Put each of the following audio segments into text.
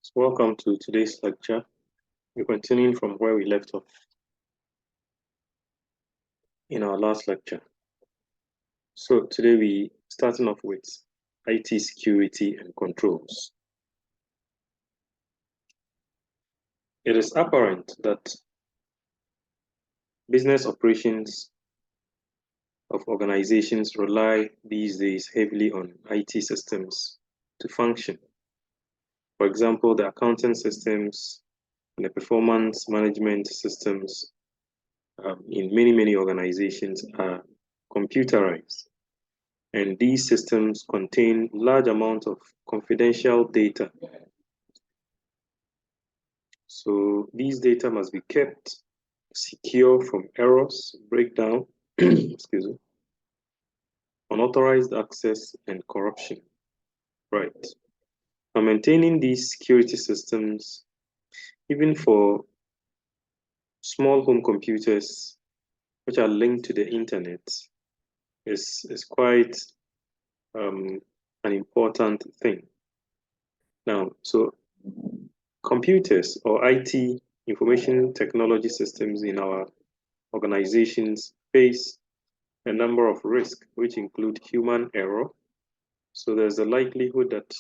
So welcome to today's lecture. We're continuing from where we left off in our last lecture. So today we starting off with IT security and controls. It is apparent that business operations of organizations rely these days heavily on IT systems to function. For example, the accounting systems and the performance management systems in many organizations are computerized. And these systems contain large amounts of confidential data. So these data must be kept secure from errors, breakdown, excuse me, unauthorized access, and corruption. Right. Now, maintaining these security systems, even for small home computers which are linked to the internet, is quite an important thing. Now, so computers or IT, information technology systems in our organizations face a number of risks, which include human error. So there's a likelihood that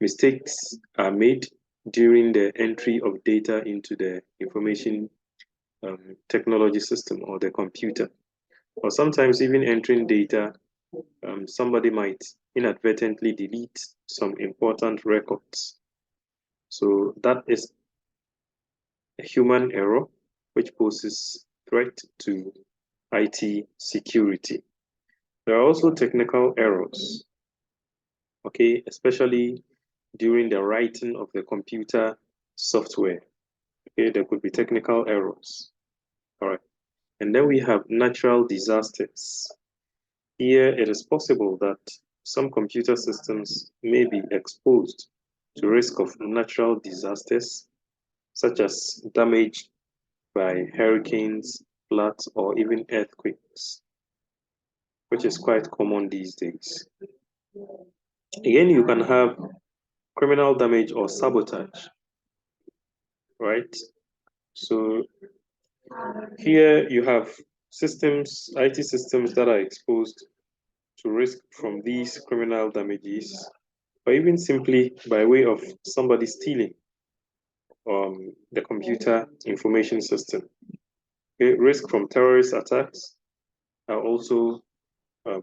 mistakes are made during the entry of data into the information technology system or the computer. Or sometimes even entering data, somebody might inadvertently delete some important records. So that is a human error which poses threat to IT security. There are also technical errors, okay, especially during the writing of the computer software. Okay, there could be technical errors. All right. And then we have natural disasters. Here, it is possible that some computer systems may be exposed to risk of natural disasters, such as damage by hurricanes, floods, or even earthquakes, which is quite common these days. Again, you can have criminal damage or sabotage, right? So here you have systems, IT systems that are exposed to risk from these criminal damages, or even simply by way of somebody stealing the computer information system. Okay, risk from terrorist attacks are also um,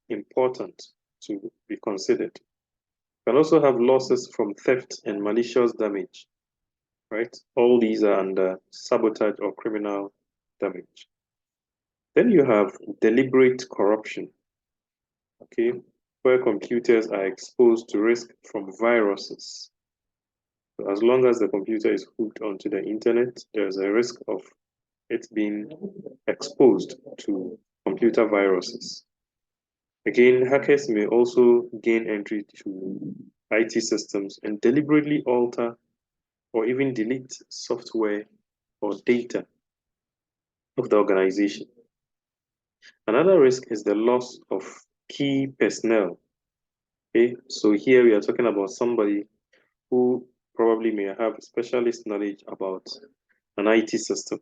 important to be considered. You can also have losses from theft and malicious damage, right? All these are under sabotage or criminal damage. Then you have deliberate corruption, okay, where computers are exposed to risk from viruses. So as long as the computer is hooked onto the internet, there's a risk of it being exposed to computer viruses. Again, hackers may also gain entry to IT systems and deliberately alter or even delete software or data of the organization. Another risk is the loss of key personnel. Okay, so here we are talking about somebody who probably may have specialist knowledge about an IT system.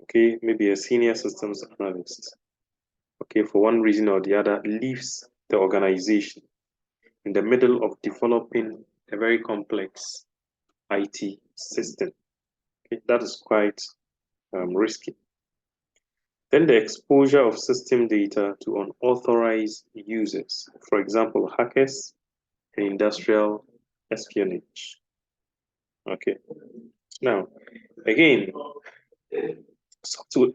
Okay, maybe a senior systems analyst. Okay, for one reason or the other, leaves the organization in the middle of developing a very complex IT system. Okay, that is quite risky. Then the exposure of system data to unauthorized users, for example, hackers and industrial espionage. Okay, now again, software,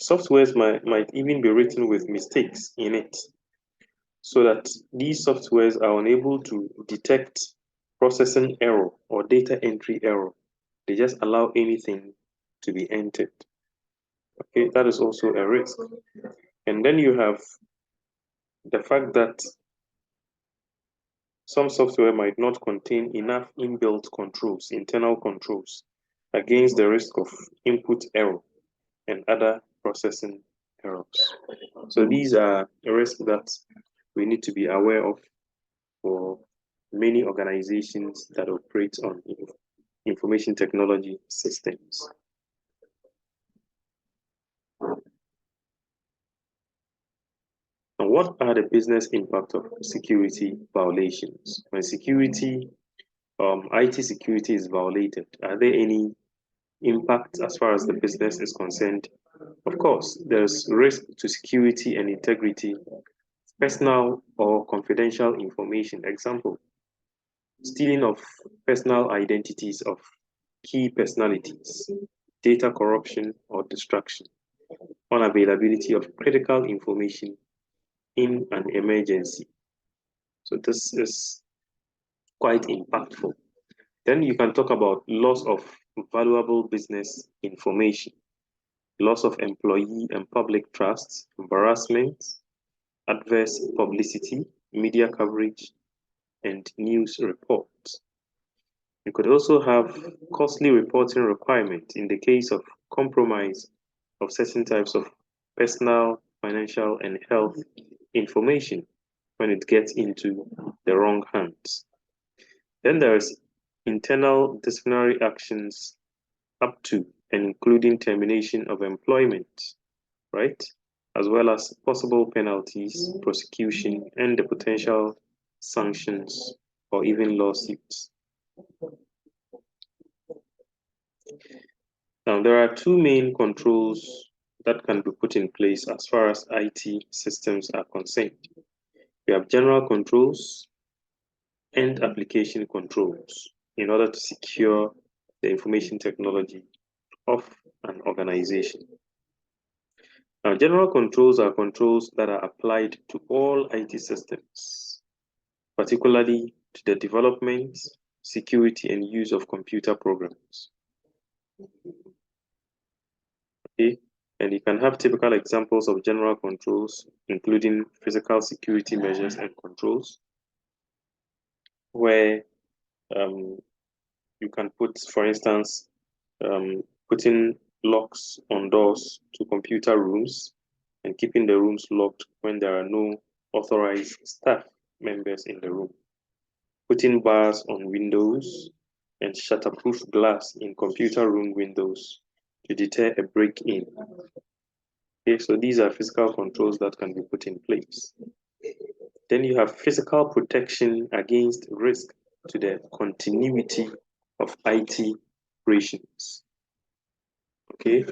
softwares might even be written with mistakes in it, so that these softwares are unable to detect processing error or data entry error. They just allow anything to be entered. Okay, that is also a risk. And then you have the fact that some software might not contain enough inbuilt controls, internal controls, against the risk of input error and other processing errors. So these are risks that we need to be aware of for many organizations that operate on information technology systems. And what are the business impact of security violations? When IT security is violated, are there any impact as far as the business is concerned? Of course, there's risk to security and integrity, personal or confidential information. Example, stealing of personal identities of key personalities, data corruption or destruction, unavailability of critical information in an emergency. So this is quite impactful. Then you can talk about loss of valuable business information, loss of employee and public trust, embarrassment, adverse publicity, media coverage, and news reports. You could also have costly reporting requirements in the case of compromise of certain types of personal, financial, and health information when it gets into the wrong hands. Then there's internal disciplinary actions up to and including termination of employment, right? As well as possible penalties, prosecution, and the potential sanctions or even lawsuits. Now, there are two main controls that can be put in place as far as IT systems are concerned. We have general controls and application controls in order to secure the information technology of an organization. Now, general controls are controls that are applied to all IT systems, particularly to the development, security, and use of computer programs. Okay. And you can have typical examples of general controls, including physical security measures and controls, where you can put, for instance, putting locks on doors to computer rooms and keeping the rooms locked when there are no authorized staff members in the room. Putting bars on windows and shatterproof glass in computer room windows to deter a break-in. Okay, so these are physical controls that can be put in place. Then you have physical protection against risk to the continuity of IT operations. Okay.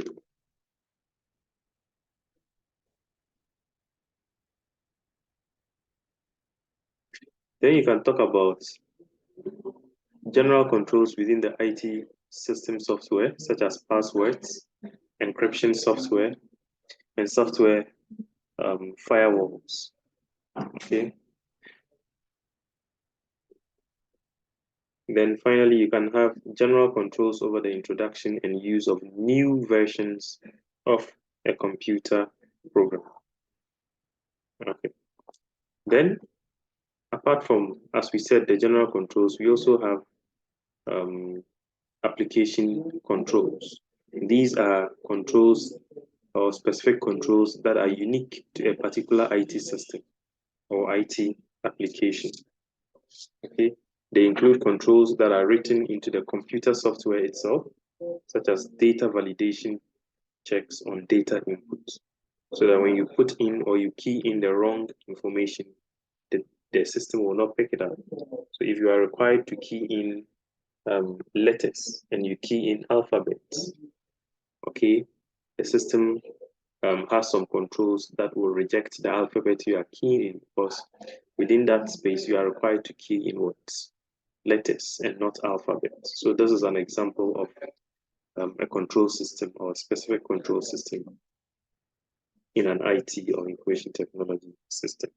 Then you can talk about general controls within the IT system software, such as passwords, encryption software, and software firewalls. Okay. Then finally, you can have general controls over the introduction and use of new versions of a computer program. Okay. Then, apart from, as we said, the general controls, we also have application controls. These are controls or specific controls that are unique to a particular IT system or IT application. Okay, they include controls that are written into the computer software itself, such as data validation checks on data input, so that when you put in or you key in the wrong information, the system will not pick it up. So if you are required to key in letters and you key in alphabets, okay, the system has some controls that will reject the alphabet you are keying in, because within that space you are required to key in words, letters, and not alphabets. So this is an example of a control system or a specific control system in an IT or information technology system.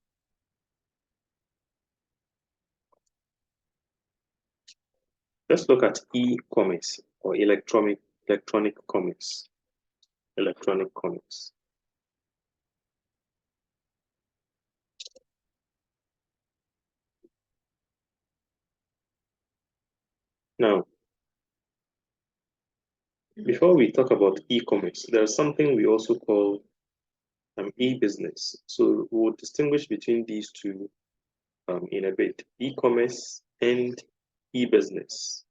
Let's look at e-commerce or electronic commerce. Electronic commerce. Now, before we talk about e-commerce, there's something we also call e-business. So we'll distinguish between these two in a bit. E-commerce and e-business.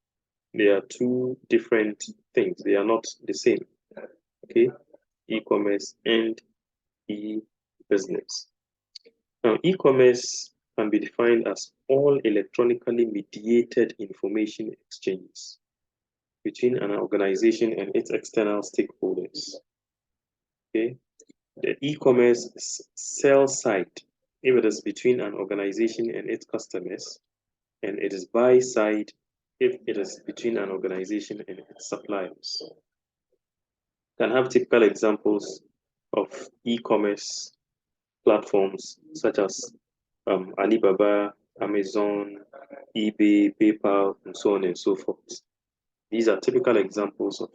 They are two different things. They are not the same. Okay, e-commerce and e-business. Now, e-commerce can be defined as all electronically mediated information exchanges between an organization and its external stakeholders. Okay, the e-commerce sell side, if it is between an organization and its customers, and it is buy side if it is between an organization and its suppliers. Can have typical examples of e-commerce platforms such as Alibaba, Amazon, eBay, PayPal, and so on and so forth. These are typical examples of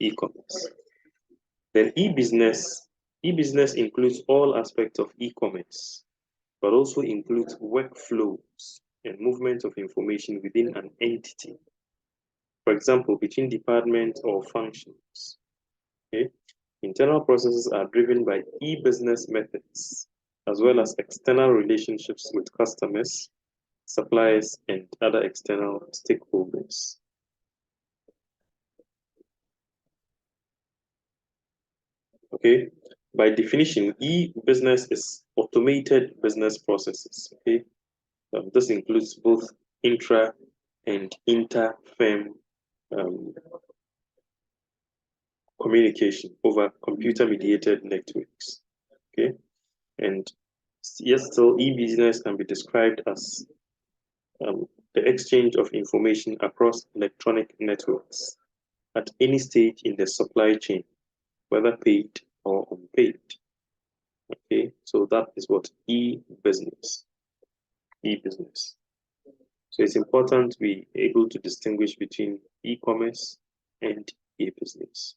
e-commerce. Then e-business includes all aspects of e-commerce, but also includes workflows and movement of information within an entity. For example, between departments or functions. Okay? Internal processes are driven by e-business methods, as well as external relationships with customers, suppliers, and other external stakeholders. Okay, by definition, e-business is automated business processes. Okay, this includes both intra and inter-firm communication over computer-mediated networks. Okay, and yes, still e-business can be described as the exchange of information across electronic networks at any stage in the supply chain, whether paid or unpaid. Okay, so that is what e-business. E-business. So it's important to be able to distinguish between e-commerce and e-business.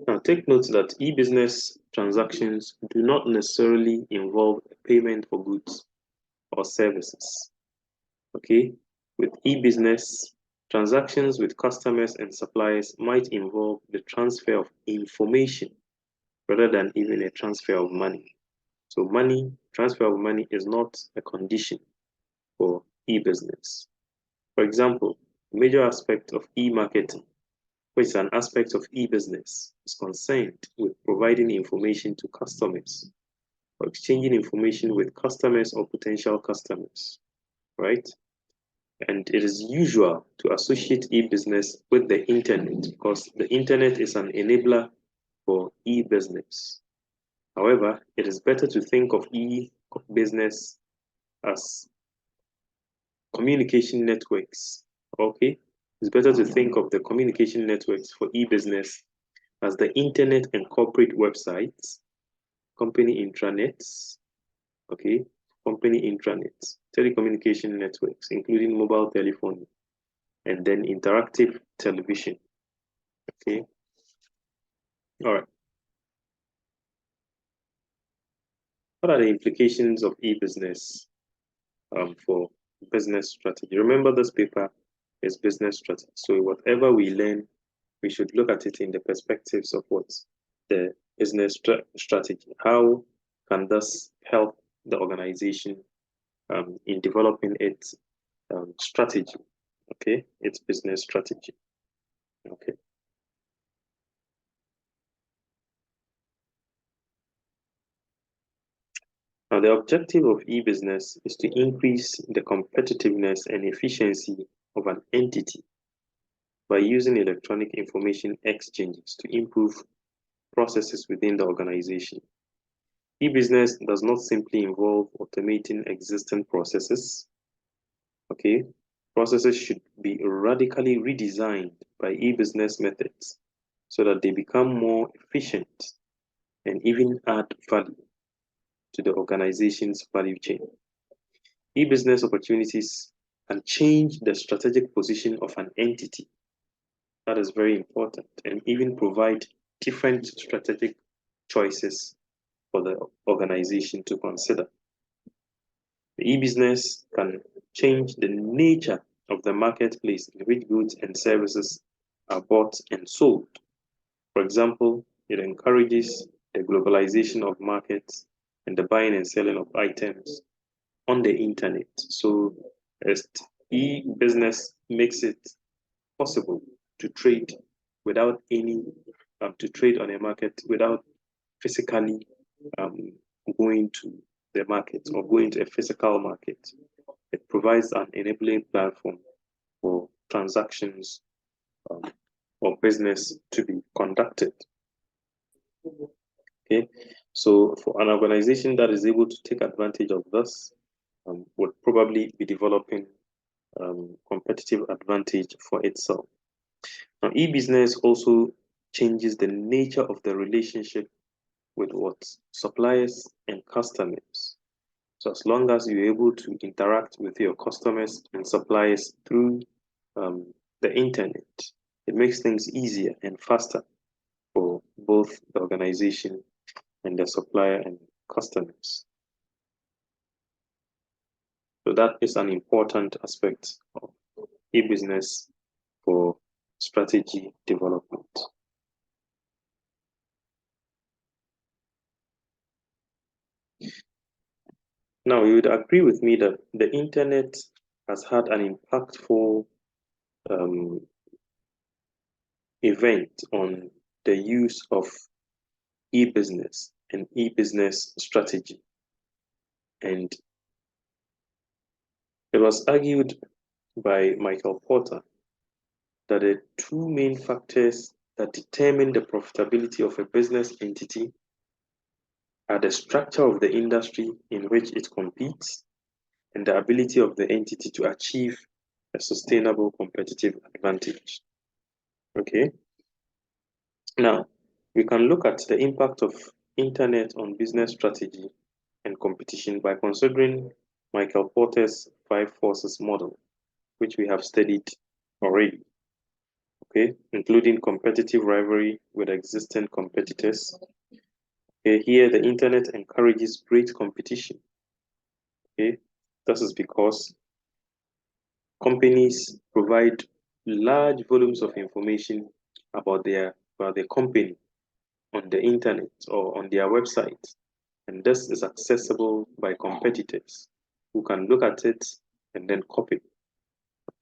Now, take note that e-business transactions do not necessarily involve payment for goods or services. Okay, with e-business, transactions with customers and suppliers might involve the transfer of information rather than even a transfer of money. So transfer of money is not a condition for e-business. For example, a major aspect of e-marketing, which is an aspect of e-business, is concerned with providing information to customers or exchanging information with customers or potential customers, right? And it is usual to associate e-business with the internet because the internet is an enabler for e-business. However, it is better to think of e-business as communication networks. Okay, it's better to think of the communication networks for e-business as the internet and corporate websites, company intranets, okay, company intranets, telecommunication networks, including mobile telephony, and then interactive television. Okay, all right. What are the implications of e-business for business strategy? Remember, this paper is business strategy. So whatever we learn, we should look at it in the perspectives of what the business strategy. How can this help the organization in developing its strategy? Okay, its business strategy. Okay. Now, the objective of e-business is to increase the competitiveness and efficiency of an entity by using electronic information exchanges to improve processes within the organization. E-business does not simply involve automating existing processes. Okay, processes should be radically redesigned by e-business methods so that they become more efficient and even add value to the organization's value chain. E-business opportunities can change the strategic position of an entity. That is very important, and even provide different strategic choices for the organization to consider. The e-business can change the nature of the marketplace in which goods and services are bought and sold. For example, it encourages the globalization of markets and the buying and selling of items on the internet. So as e-business makes it possible to trade without any to trade on a market without physically going to the market or going to a physical market. It provides an enabling platform for transactions or business to be conducted. Okay, so for an organization that is able to take advantage of this, would probably be developing competitive advantage for itself. Now, e-business also changes the nature of the relationship with what suppliers and customers. So as long as you're able to interact with your customers and suppliers through the internet, it makes things easier and faster for both the organization and the supplier and customers. So that is an important aspect of e-business for strategy development. Now, you would agree with me that the internet has had an impactful event on the use of e-business and e-business strategy. And it was argued by Michael Porter that the two main factors that determine the profitability of a business entity are the structure of the industry in which it competes and the ability of the entity to achieve a sustainable competitive advantage. Okay. Now, we can look at the impact of internet on business strategy and competition by considering Michael Porter's 5 forces model, which we have studied already. okay, including competitive rivalry with existing competitors. Okay, here the internet encourages great competition. Okay, this is because companies provide large volumes of information about their company on the internet or on their website, and this is accessible by competitors who can look at it and then copy.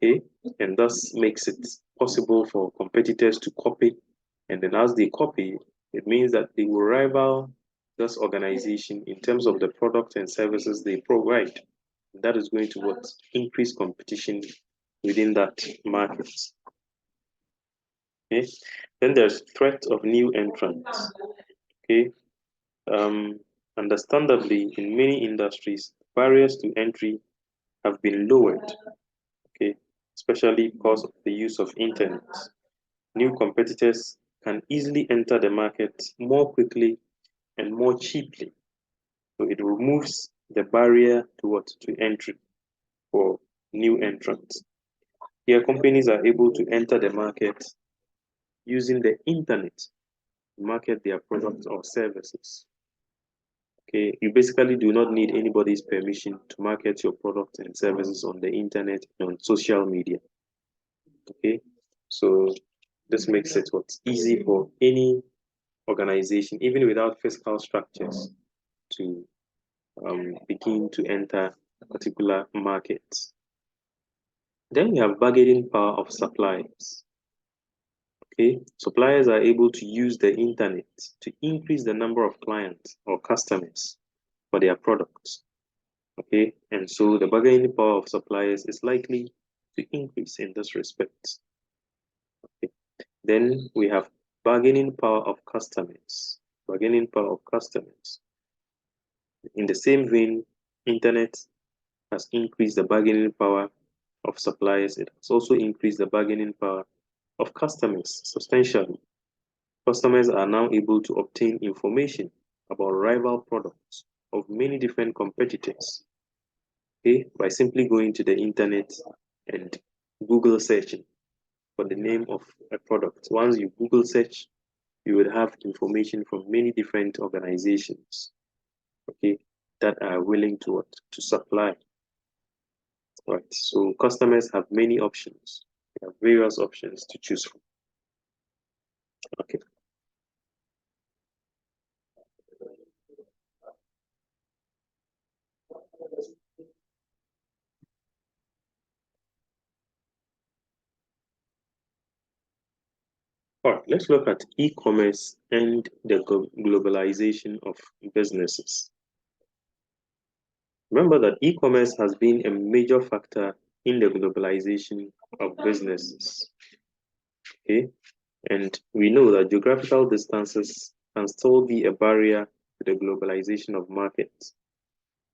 Okay, and thus makes it possible for competitors to copy, and then as they copy, it means that they will rival this organization in terms of the product and services they provide. That is going to what increase competition within that market. Okay, then there's threat of new entrants. Okay, um, understandably, in many industries, barriers to entry have been lowered. Okay, especially because of the use of internet. New competitors can easily enter the market more quickly and more cheaply. So it removes the barrier to entry for new entrants. Here, companies are able to enter the market using the internet to market their products or services. Okay, you basically do not need anybody's permission to market your products and services on the internet and on social media. Okay, so this makes it what's easy for any organization, even without fiscal structures, to begin to enter a particular market. Then we have bargaining power of suppliers. Okay, suppliers are able to use the internet to increase the number of clients or customers for their products. Okay, and so the bargaining power of suppliers is likely to increase in this respect. Okay. Then we have bargaining power of customers. Bargaining power of customers. In the same vein, internet has increased the bargaining power of suppliers. It has also increased the bargaining power of customers substantially. Customers are now able to obtain information about rival products of many different competitors, okay, by simply going to the internet and Google searching for the name of a product. Once you Google search, you would have information from many different organizations, okay, that are willing to supply. Right. So customers have many options. They have various options to choose from. Okay. All right, let's look at e-commerce and the globalization of businesses. Remember that e-commerce has been a major factor in the globalization of businesses. Okay, and we know that geographical distances can still be a barrier to the globalization of markets,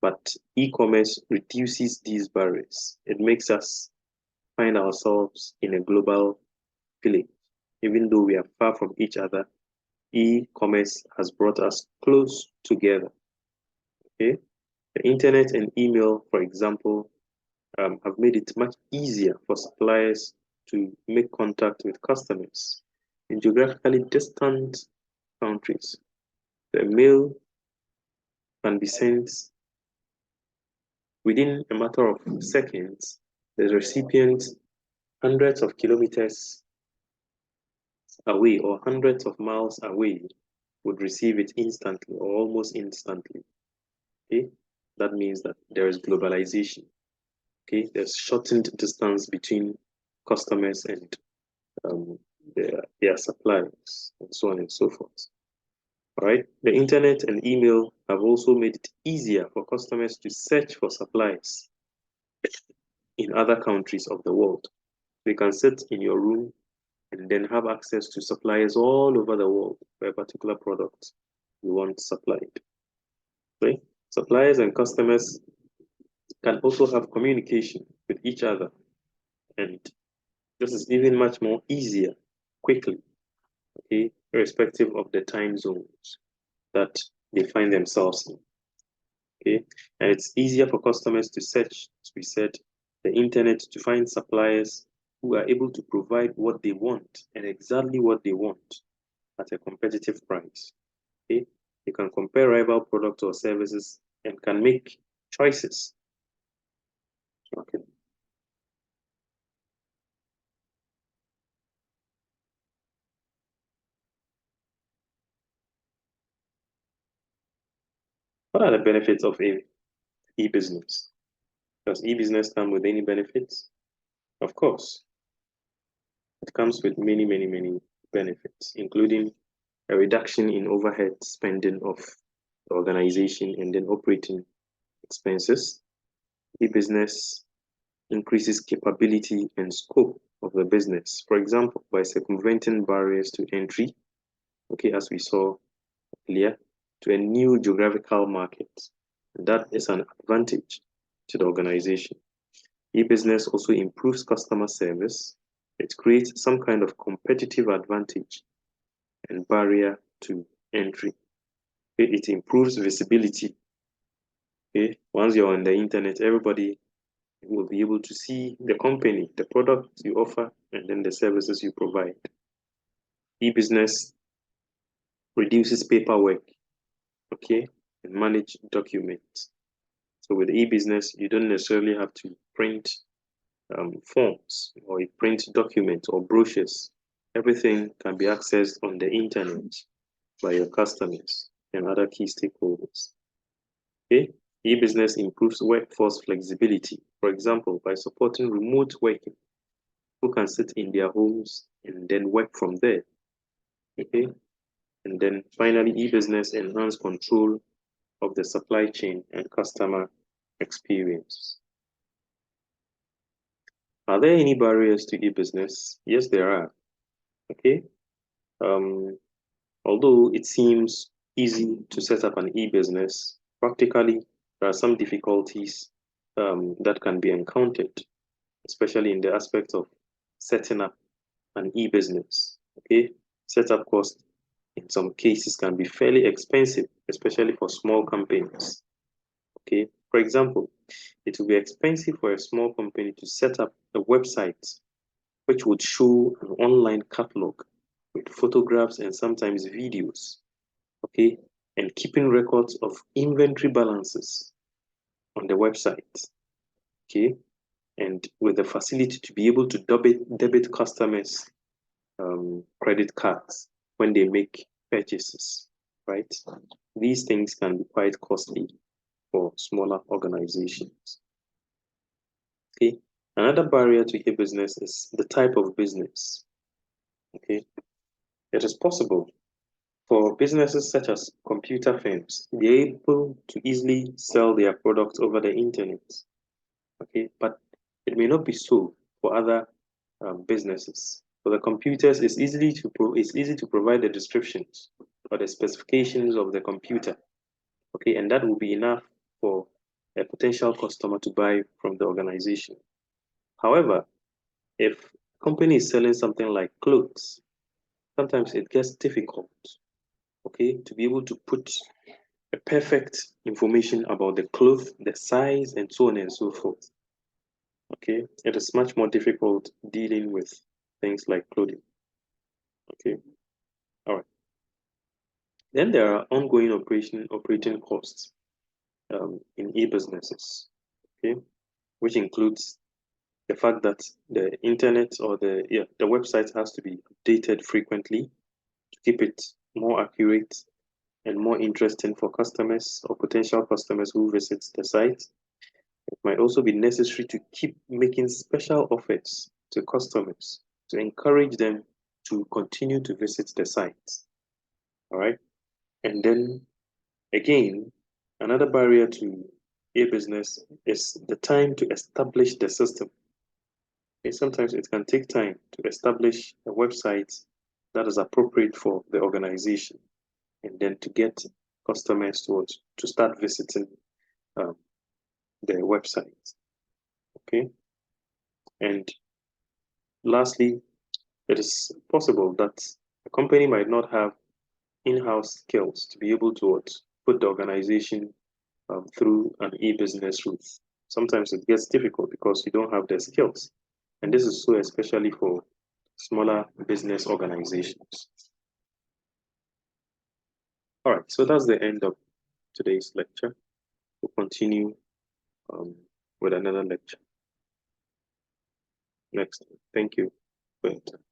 but e-commerce reduces these barriers. It makes us find ourselves in a global village. Even though we are far from each other, e-commerce has brought us close together. Okay, the internet and email, for example, have made it much easier for suppliers to make contact with customers in geographically distant countries. The mail can be sent within a matter of seconds. The recipient hundreds of kilometers away or hundreds of miles away would receive it instantly or almost instantly. Okay, that means that there is globalization. Okay, there's shortened distance between customers and their suppliers, and so on and so forth. All right, the internet and email have also made it easier for customers to search for suppliers in other countries of the world. You can sit in your room and then have access to suppliers all over the world for a particular product you want supplied. Right? Suppliers and customers can also have communication with each other, and this is even much more easier, quickly, okay, irrespective of the time zones that they find themselves in. Okay, and it's easier for customers to search, as we said, the internet to find suppliers who are able to provide what they want and exactly what they want at a competitive price. Okay, you can compare rival products or services and can make choices. Okay. What are the benefits of a e-business? Does e-business come with any benefits? Of course, it comes with many benefits, including a reduction in overhead spending of the organization and then operating expenses. E-business increases capability and scope of the business. For example, by circumventing barriers to entry, okay, as we saw earlier, to a new geographical market. That is an advantage to the organization. E-business also improves customer service. It creates some kind of competitive advantage and barrier to entry. It improves visibility. Okay, once you're on the internet, everybody will be able to see the company, the product you offer, and then the services you provide. E-business reduces paperwork, okay, and manage documents. So with e-business, you don't necessarily have to print forms or print documents or brochures. Everything can be accessed on the internet by your customers and other key stakeholders. Okay, e-business improves workforce flexibility. For example, by supporting remote working, people can sit in their homes and then work from there. Okay, and then finally, e-business enhance control of the supply chain and customer experience. Are there any barriers to e-business? Yes, there are. Okay. Although it seems easy to set up an e-business, practically there are some difficulties that can be encountered, especially in the aspect of setting up an e-business. Okay, setup cost in some cases can be fairly expensive, especially for small companies. Okay, for example, it will be expensive for a small company to set up a website which would show an online catalog with photographs and sometimes videos, okay, and keeping records of inventory balances on the website, okay, and with the facility to be able to debit customers' credit cards when they make purchases, right? These things can be quite costly for smaller organizations. Okay, another barrier to e-business is the type of business. Okay, it is possible for businesses such as computer firms to be able to easily sell their products over the internet. Okay, but it may not be so for other businesses. For the computers, it's easy to provide the descriptions or the specifications of the computer. Okay, and that will be enough for a potential customer to buy from the organization. However, if a company is selling something like clothes, sometimes it gets difficult, okay, to be able to put a perfect information about the cloth, the size, and so on and so forth. Okay, it is much more difficult dealing with things like clothing. Okay, all right. Then there are ongoing operating costs in e-businesses. Okay, which includes the fact that the internet or the website has to be updated frequently to keep it more accurate and more interesting for customers or potential customers who visit the site. It might also be necessary to keep making special offers to customers to encourage them to continue to visit the site. All right. And then again, another barrier to e-business is the time to establish the system. Okay, sometimes it can take time to establish a website that is appropriate for the organization and then to get customers to start visiting um, the website. Okay. And lastly, it is possible that a company might not have in-house skills to be able to put the organization through an e-business route. Sometimes it gets difficult because you don't have the skills. And this is so especially for smaller business organizations. All right, so that's the end of today's lecture. We'll continue with another lecture next time. Thank you for your time.